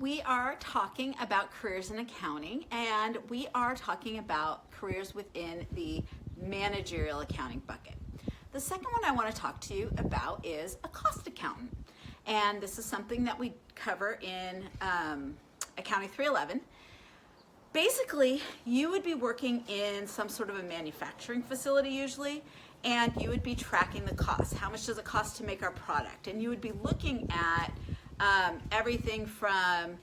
we are talking about careers in accounting, and we are talking about careers within the managerial accounting bucket. The second one I want to talk to you about is a cost accountant. And this is something that we cover in Accounting 311. Basically, you would be working in some sort of a manufacturing facility usually, and you would be tracking the costs. How much does it cost to make our product? And you would be looking at everything from,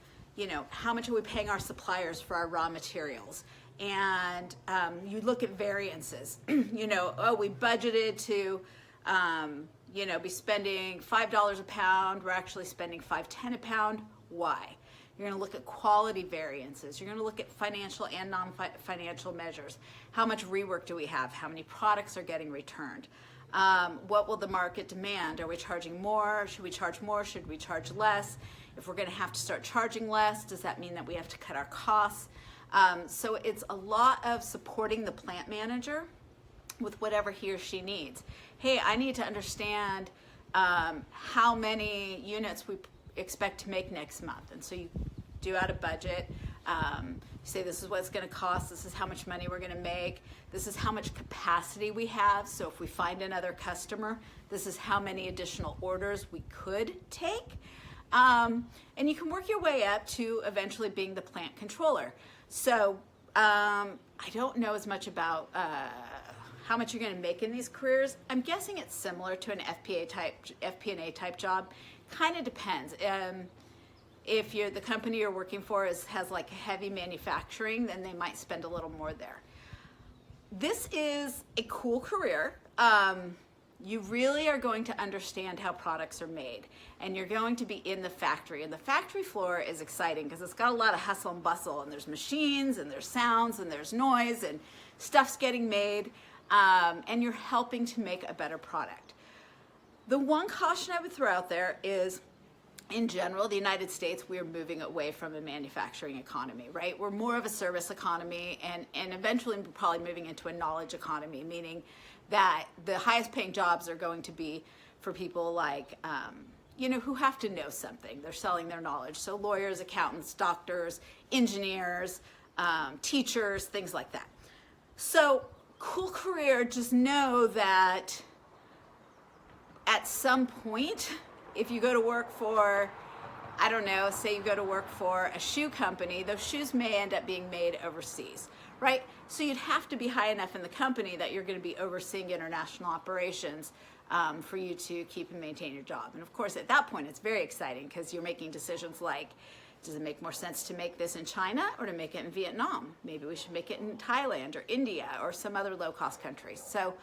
how much are we paying our suppliers for our raw materials? And you look at variances. We budgeted to, be spending $5 a pound. We're actually spending $5.10 a pound. Why? You're going to look at quality variances. You're going to look at financial and non-financial measures. How much rework do we have? How many products are getting returned? What will the market demand? Are we charging more? Should we charge more? Should we charge less? If we're going to have to start charging less, does that mean that we have to cut our costs? So it's a lot of supporting the plant manager with whatever he or she needs. Hey, I need to understand how many units we expect to make next month. And so you do out a budget. You say this is what it's going to cost. This is how much money we're going to make. This is how much capacity we have. So if we find another customer, this is how many additional orders we could take. And you can work your way up to eventually being the plant controller. So I don't know as much about how much you're going to make in these careers. I'm guessing it's similar to an FP&A type job. Kind of depends. If the company you're working for has like heavy manufacturing, then they might spend a little more there. This is a cool career. You really are going to understand how products are made, and you're going to be in the factory. And the factory floor is exciting because it's got a lot of hustle and bustle, and there's machines, and there's sounds, and there's noise, and stuff's getting made, and you're helping to make a better product. The one caution I would throw out there is, in general, the United States, we're moving away from a manufacturing economy, right? We're more of a service economy, and eventually we're probably moving into a knowledge economy, meaning that the highest paying jobs are going to be for people like, who have to know something. They're selling their knowledge. So lawyers, accountants, doctors, engineers, teachers, things like that. So cool career, just know that at some point, if you go to work for, say you go to work for a shoe company, those shoes may end up being made overseas, right? So you'd have to be high enough in the company that you're going to be overseeing international operations for you to keep and maintain your job. And of course, at that point, it's very exciting because you're making decisions like, does it make more sense to make this in China or to make it in Vietnam? Maybe we should make it in Thailand or India or some other low-cost country. So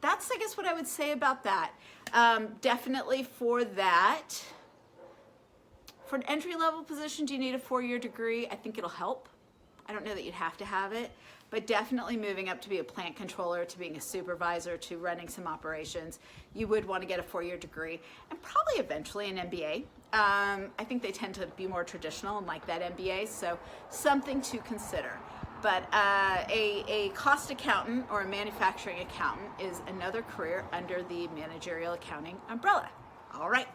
that's, I guess, what I would say about that. Definitely for that, for an entry-level position, do you need a 4-year degree? I think it'll help. I don't know that you'd have to have it, but definitely moving up to be a plant controller, to being a supervisor, to running some operations, you would want to get a 4-year degree, and probably eventually an MBA. I think they tend to be more traditional and like that MBA, so something to consider. But a cost accountant or a manufacturing accountant is another career under the managerial accounting umbrella. All right.